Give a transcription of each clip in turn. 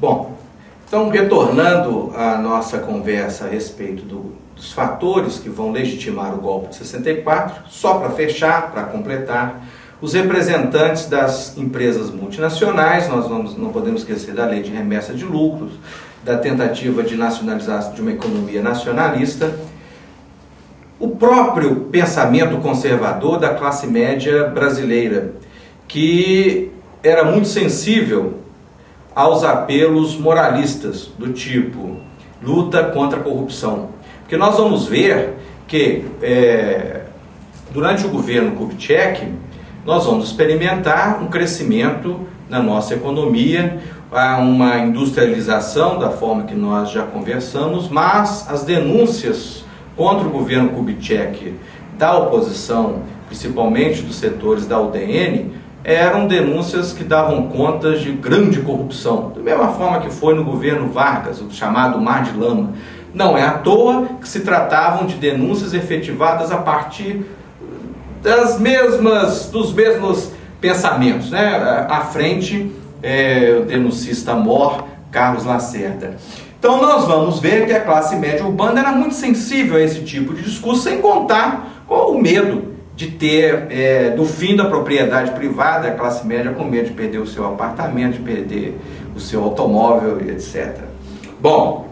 Bom, então retornando à nossa conversa a respeito dos fatores que vão legitimar o golpe de 64, só para fechar, para completar, os representantes das empresas multinacionais, não podemos esquecer da lei de remessa de lucros, da tentativa de nacionalização de uma economia nacionalista, o próprio pensamento conservador da classe média brasileira, que era muito sensível aos apelos moralistas do tipo luta contra a corrupção. Porque nós vamos ver que durante o governo Kubitschek nós vamos experimentar um crescimento na nossa economia, uma industrialização da forma que nós já conversamos, mas as denúncias contra o governo Kubitschek da oposição, principalmente dos setores da UDN, eram denúncias que davam conta de grande corrupção, da mesma forma que foi no governo Vargas, o chamado Mar de Lama. Não é à toa que se tratavam de denúncias efetivadas a partir dos mesmos pensamentos, né? À frente, o denuncista mor Carlos Lacerda. Então nós vamos ver que a classe média urbana era muito sensível a esse tipo de discurso, sem contar com o medo de ter, do fim da propriedade privada, a classe média com medo de perder o seu apartamento, de perder o seu automóvel, etc. Bom,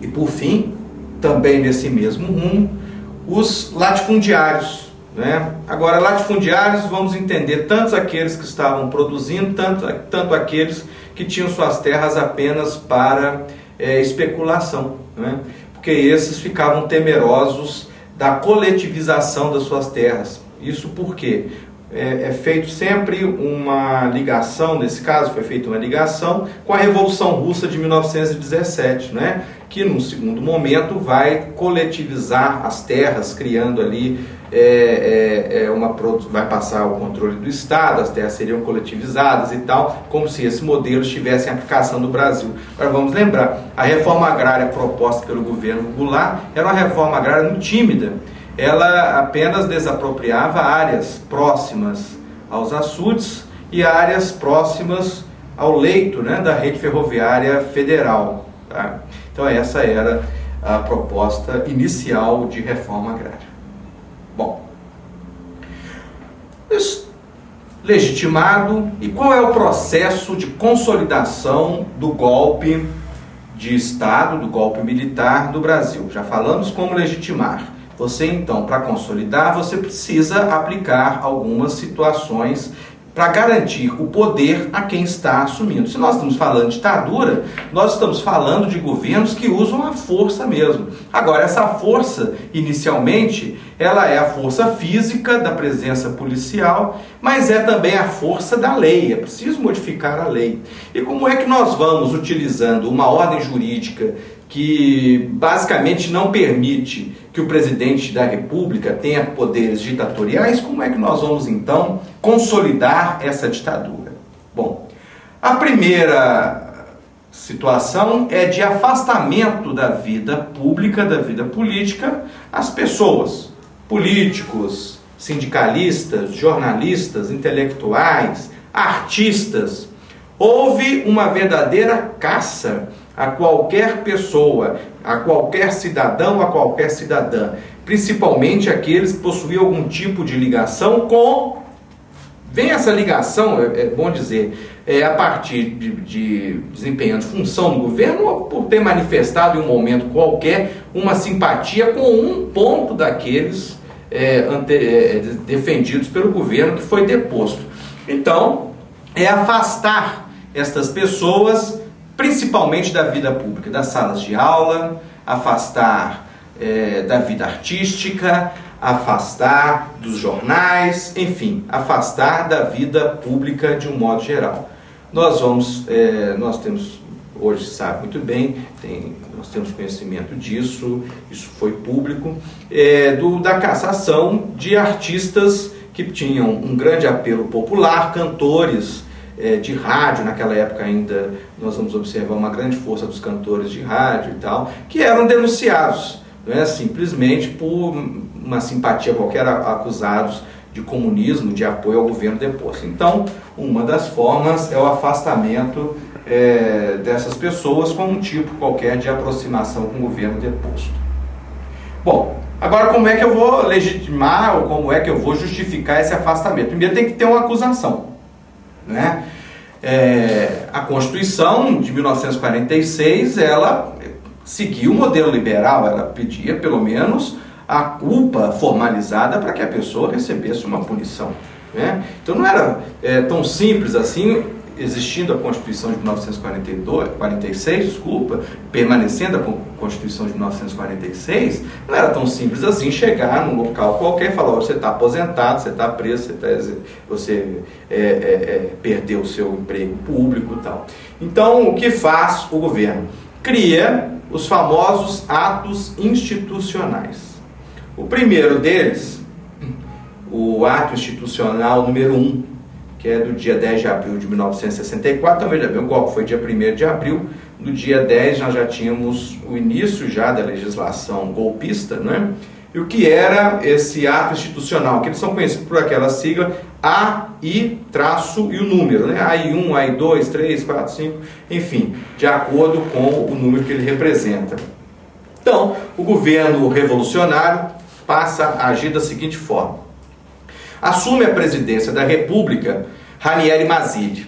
e por fim, também nesse mesmo rumo, os latifundiários, né? Agora, latifundiários, vamos entender tanto aqueles que estavam produzindo, tanto aqueles que tinham suas terras apenas para especulação, né? Porque esses ficavam temerosos da coletivização das suas terras. Isso porque é feito sempre uma ligação, nesse caso foi feita uma ligação com a Revolução Russa de 1917, né? Que num segundo momento vai coletivizar as terras, criando ali, vai passar o controle do Estado, as terras seriam coletivizadas e tal, como se esse modelo estivesse em aplicação no Brasil. Agora vamos lembrar, a reforma agrária proposta pelo governo Goulart era uma reforma agrária muito tímida. Ela apenas desapropriava áreas próximas aos açudes e áreas próximas ao leito, né, da rede ferroviária federal. Tá? Então essa era a proposta inicial de reforma agrária. Bom, legitimado, e qual é o processo de consolidação do golpe de Estado, do golpe militar do Brasil? Já falamos como legitimar. Você então, para consolidar, você precisa aplicar algumas situações para garantir o poder a quem está assumindo. Se nós estamos falando de ditadura, nós estamos falando de governos que usam a força mesmo. Agora, essa força, inicialmente, ela é a força física da presença policial, mas é também a força da lei. É preciso modificar a lei. E como é que nós vamos utilizando uma ordem jurídica que basicamente não permite que o presidente da República tenha poderes ditatoriais, como é que nós vamos então consolidar essa ditadura? Bom, a primeira situação é de afastamento da vida pública, da vida política, as pessoas, políticos, sindicalistas, jornalistas, intelectuais, artistas. Houve uma verdadeira caça a qualquer pessoa, a qualquer cidadão, a qualquer cidadã, principalmente aqueles que possuíam algum tipo de ligação com... Vem essa ligação, é bom dizer, a partir de desempenhando função no governo, ou por ter manifestado em um momento qualquer uma simpatia com um ponto daqueles defendidos pelo governo que foi deposto. Então, é afastar estas pessoas principalmente da vida pública, das salas de aula, afastar da vida artística, afastar dos jornais, enfim, afastar da vida pública de um modo geral. Nós temos, hoje sabe muito bem, nós temos conhecimento disso, isso foi público, da cassação de artistas que tinham um grande apelo popular, cantores de rádio, naquela época ainda nós vamos observar uma grande força dos cantores de rádio e tal, que eram denunciados, né, simplesmente por uma simpatia qualquer, acusados de comunismo, de apoio ao governo deposto. Então, uma das formas é o afastamento dessas pessoas com um tipo qualquer de aproximação com o governo deposto. Bom, agora como é que eu vou legitimar ou como é que eu vou justificar esse afastamento? Primeiro tem que ter uma acusação, né? A Constituição de 1946, ela seguiu o modelo liberal, ela pedia pelo menos a culpa formalizada para que a pessoa recebesse uma punição, né? Então não era tão simples assim, existindo a Constituição de 1946, permanecendo a Constituição de 1946, não era tão simples assim chegar num local qualquer e falar: você está aposentado, você está preso, você perdeu o seu emprego público e tal. Então, o que faz o governo? Cria os famosos atos institucionais. O primeiro deles, o ato institucional número 1, que é do dia 10 de abril de 1964, então veja bem, o golpe foi dia 1º de abril, no dia 10 nós já tínhamos o início já da legislação golpista, né? E o que era esse ato institucional? Que eles são conhecidos por aquela sigla AI, traço e o número, né? AI1, AI2, 3, 4, 5, enfim, de acordo com o número que ele representa. Então, o governo revolucionário passa a agir da seguinte forma: assume a presidência da República Ranieri Mazzilli.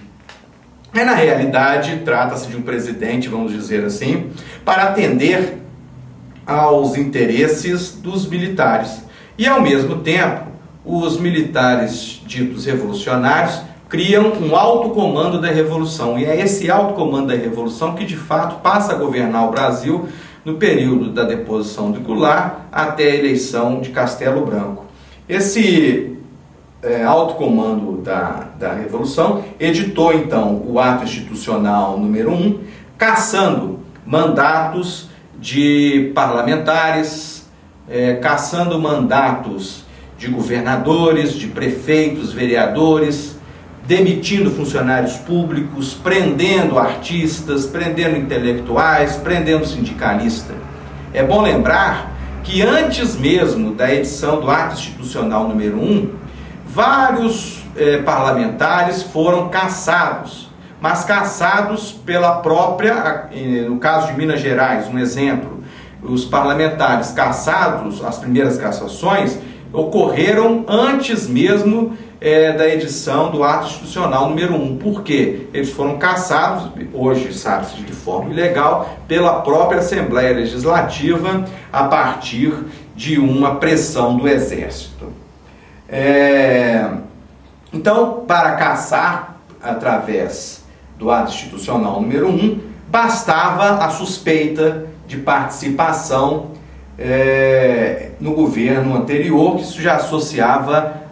Na realidade, trata-se de um presidente, vamos dizer assim, para atender aos interesses dos militares. E, ao mesmo tempo, os militares ditos revolucionários criam um alto comando da Revolução. E é esse alto comando da Revolução que, de fato, passa a governar o Brasil no período da deposição de Goulart até a eleição de Castelo Branco. Esse alto comando da Revolução editou, então, o ato institucional número 1, cassando mandatos de parlamentares, cassando mandatos de governadores, de prefeitos, vereadores, demitindo funcionários públicos, prendendo artistas, prendendo intelectuais, prendendo sindicalistas. É bom lembrar que antes mesmo da edição do ato institucional número 1, vários parlamentares foram cassados, mas cassados pela própria, no caso de Minas Gerais, um exemplo, os parlamentares cassados, as primeiras cassações, ocorreram antes mesmo da edição do ato institucional número 1. Por quê? Eles foram cassados, hoje sabe-se de forma ilegal, pela própria Assembleia Legislativa, a partir de uma pressão do Exército. Então, para cassar através do ato institucional número 1, bastava a suspeita de participação no governo anterior, que isso já associava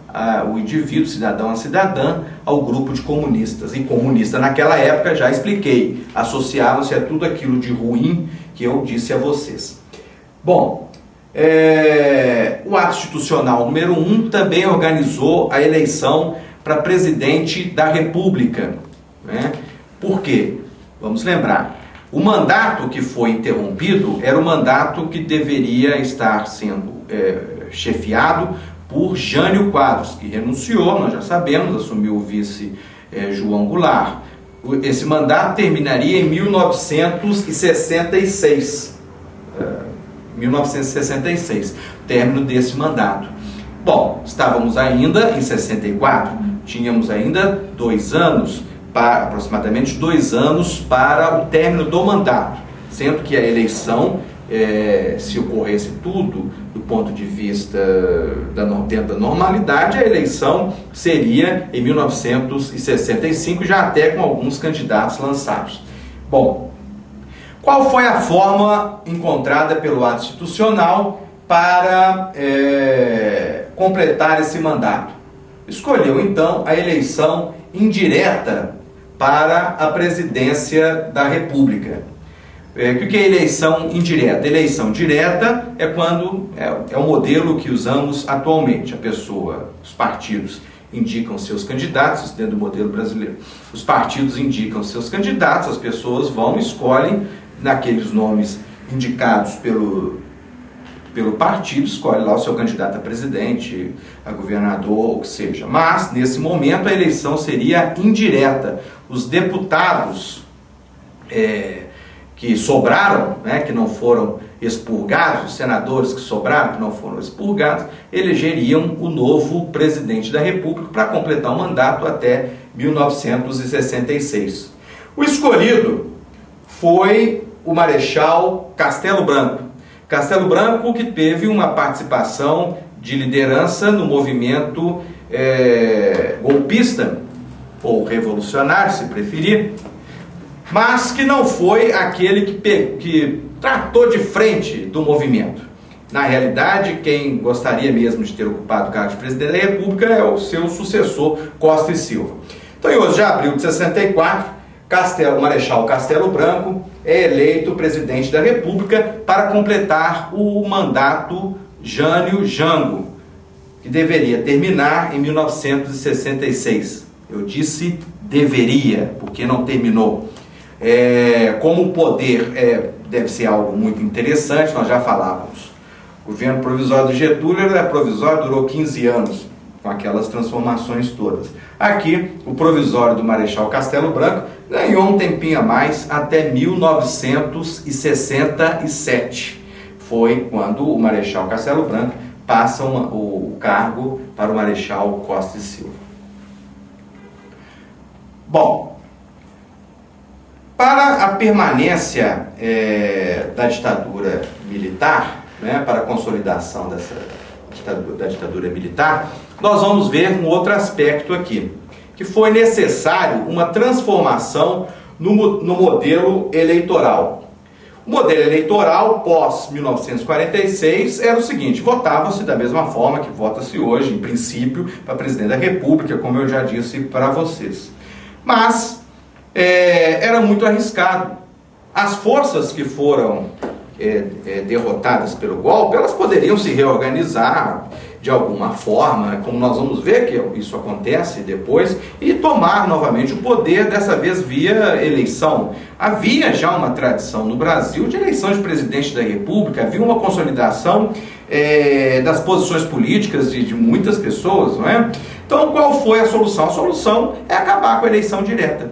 o indivíduo, cidadão a cidadã, ao grupo de comunistas. E comunista naquela época, já expliquei, associava-se a tudo aquilo de ruim que eu disse a vocês. Bom, o ato institucional número 1 também organizou a eleição para presidente da República, né? Por quê? Vamos lembrar, o mandato que foi interrompido era o mandato que deveria estar sendo chefiado por Jânio Quadros, que renunciou, nós já sabemos, assumiu o vice João Goulart. Esse mandato terminaria em 1966. 1966, término desse mandato. Bom, estávamos ainda em 64, tínhamos ainda 2 anos, aproximadamente 2 anos para o término do mandato, sendo que a eleição, se ocorresse tudo do ponto de vista dentro da normalidade, a eleição seria em 1965, já até com alguns candidatos lançados. Bom, qual foi a forma encontrada pelo ato institucional para completar esse mandato? Escolheu, então, a eleição indireta para a presidência da República. O que é eleição indireta? Eleição direta é quando é o modelo que usamos atualmente. A pessoa, os partidos indicam seus candidatos, isso dentro do modelo brasileiro. Os partidos indicam seus candidatos, as pessoas vão e escolhem naqueles nomes indicados pelo partido, escolhe lá o seu candidato a presidente, a governador, o que seja. Mas, nesse momento, a eleição seria indireta. Os deputados que sobraram, né, que não foram expurgados, os senadores que sobraram, que não foram expurgados, elegeriam o novo presidente da República para completar o mandato até 1966. O escolhido foi o Marechal Castelo Branco. Castelo Branco, que teve uma participação de liderança no movimento golpista, ou revolucionário, se preferir, mas que não foi aquele que tratou de frente do movimento. Na realidade, quem gostaria mesmo de ter ocupado o cargo de presidente da República é o seu sucessor, Costa e Silva. Então, em 11 de abril de 64, o Marechal Castelo Branco é eleito presidente da República para completar o mandato Jânio Jango, que deveria terminar em 1966. Eu disse deveria, porque não terminou. Como o poder deve ser algo muito interessante, nós já falávamos. O governo provisório do Getúlio era provisório, durou 15 anos, com aquelas transformações todas. Aqui, o provisório do Marechal Castelo Branco ganhou um tempinho a mais, até 1967. Foi quando o Marechal Castelo Branco passa o cargo para o Marechal Costa e Silva. Bom, para a permanência da ditadura militar, né, para a consolidação da ditadura militar, nós vamos ver um outro aspecto aqui, que foi necessário uma transformação no modelo eleitoral. O modelo eleitoral pós-1946 era o seguinte: votava-se da mesma forma que vota-se hoje, em princípio, para presidente da República, como eu já disse para vocês. Mas era muito arriscado. As forças que foram derrotadas pelo golpe, elas poderiam se reorganizar de alguma forma, como nós vamos ver que isso acontece depois, e tomar novamente o poder, dessa vez via eleição. Havia já uma tradição no Brasil de eleição de presidente da República, havia uma consolidação das posições políticas de muitas pessoas, não é? Então, qual foi a solução? A solução é acabar com a eleição direta.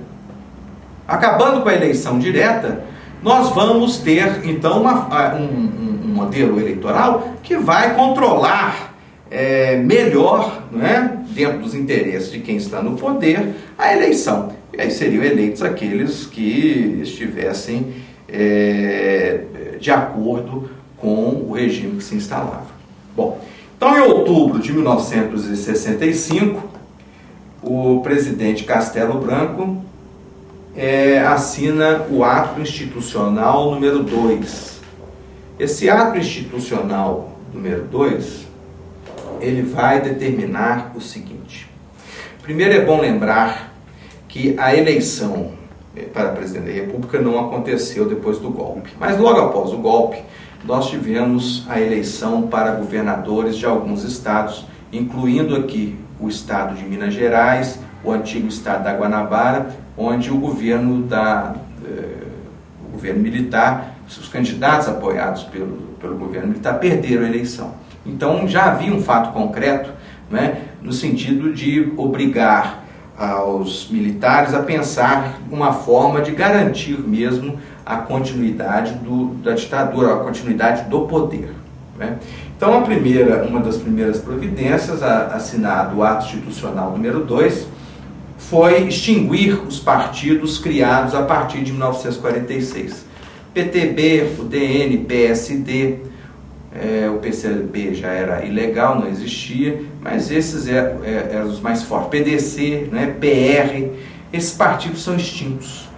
Acabando com a eleição direta, nós vamos ter, então, um modelo eleitoral que vai controlar melhor, né, dentro dos interesses de quem está no poder, a eleição. E aí seriam eleitos aqueles que estivessem de acordo com o regime que se instalava. Bom, então, em outubro de 1965, o presidente Castelo Branco assina o ato institucional número 2. Esse ato institucional número 2, ele vai determinar o seguinte. Primeiro, é bom lembrar que a eleição para presidente da República não aconteceu depois do golpe. Mas logo após o golpe, nós tivemos a eleição para governadores de alguns estados, incluindo aqui o estado de Minas Gerais, o antigo estado da Guanabara, onde o governo militar, os candidatos apoiados pelo governo militar perderam a eleição. Então já havia um fato concreto, né, no sentido de obrigar aos militares a pensar uma forma de garantir mesmo a continuidade da ditadura, a continuidade do poder, né? Então uma das primeiras providências, assinado o ato institucional número 2, foi extinguir os partidos criados a partir de 1946. PTB, o DN, PSD, o PCB já era ilegal, não existia, mas esses eram os mais fortes. PDC, né, PR, esses partidos são extintos.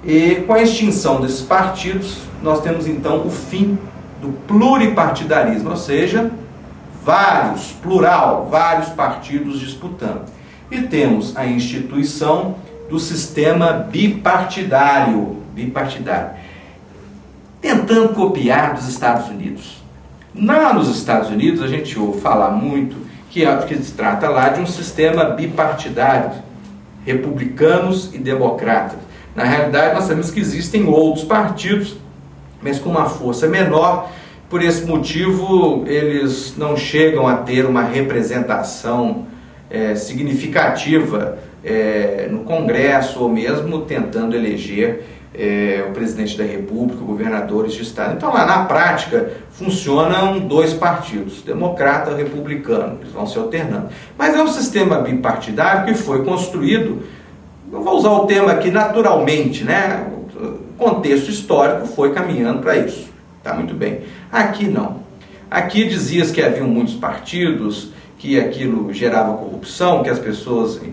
E com a extinção desses partidos, nós temos então o fim do pluripartidarismo, ou seja, vários partidos disputando. E temos a instituição do sistema bipartidário, tentando copiar dos Estados Unidos. Nos Estados Unidos, a gente ouve falar muito que se trata lá de um sistema bipartidário, republicanos e democratas. Na realidade, nós sabemos que existem outros partidos, mas com uma força menor. Por esse motivo, eles não chegam a ter uma representação significativa no Congresso, ou mesmo tentando eleger o presidente da República, governadores de estado. Então, lá na prática, funcionam dois partidos, democrata e republicano, eles vão se alternando. Mas é um sistema bipartidário que foi construído, eu vou usar o termo aqui naturalmente, né? O contexto histórico foi caminhando para isso. Tá muito bem. Aqui não. Aqui dizia-se que haviam muitos partidos, que aquilo gerava corrupção, que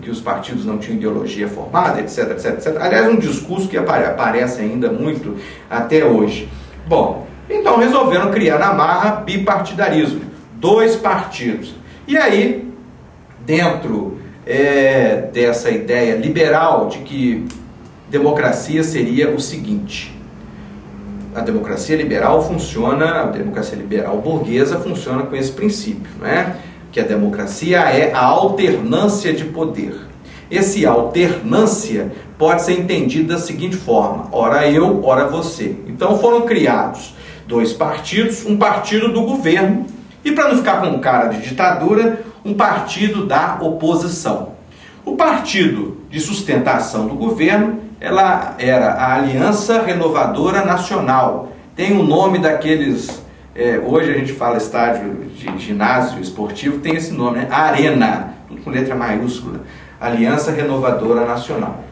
que os partidos não tinham ideologia formada, etc, etc, etc. Aliás, um discurso que aparece ainda muito até hoje. Bom, então resolveram criar na marra bipartidarismo, dois partidos. E aí, dentro dessa ideia liberal de que democracia seria o seguinte: a democracia liberal burguesa funciona com esse princípio, né? Que a democracia é a alternância de poder. Esse alternância pode ser entendido da seguinte forma: ora eu, ora você. Então foram criados dois partidos, um partido do governo e, para não ficar com cara de ditadura, um partido da oposição. O partido de sustentação do governo, ela era a Aliança Renovadora Nacional. Tem o nome daqueles... hoje a gente fala estádio de ginásio esportivo, tem esse nome, né? Arena, tudo com letra maiúscula, Aliança Renovadora Nacional.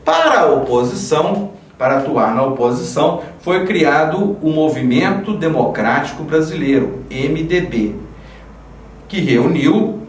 Para a oposição, para atuar na oposição, foi criado o Movimento Democrático Brasileiro, MDB, que reuniu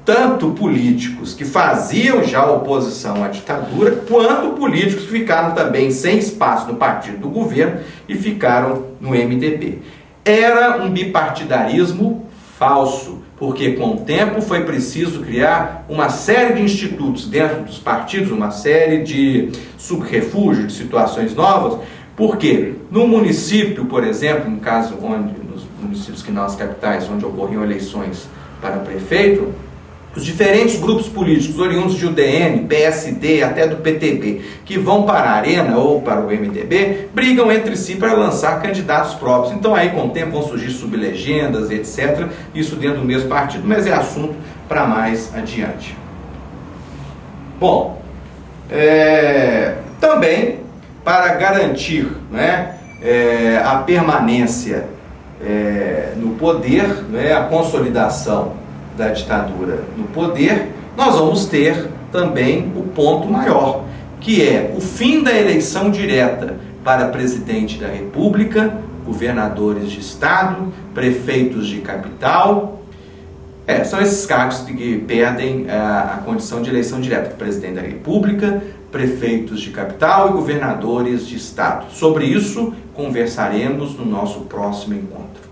tanto políticos que faziam já oposição à ditadura, quanto políticos que ficaram também sem espaço no partido do governo e ficaram no MDB. Era um bipartidarismo falso, porque com o tempo foi preciso criar uma série de institutos dentro dos partidos, uma série de subrefúgio, de situações novas, porque no município, por exemplo, no caso nos municípios que não as capitais, onde ocorriam eleições para prefeito, os diferentes grupos políticos oriundos de UDN, PSD, até do PTB, que vão para a Arena ou para o MDB, brigam entre si para lançar candidatos próprios. Então aí com o tempo vão surgir sublegendas, etc. Isso dentro do mesmo partido, mas é assunto para mais adiante. Bom, também para garantir, né, a permanência no poder, né, a consolidação da ditadura no poder, nós vamos ter também o ponto maior, que é o fim da eleição direta para presidente da República, governadores de estado, prefeitos de capital. São esses cargos que perdem a condição de eleição direta: presidente da República, prefeitos de capital e governadores de estado. Sobre isso conversaremos no nosso próximo encontro.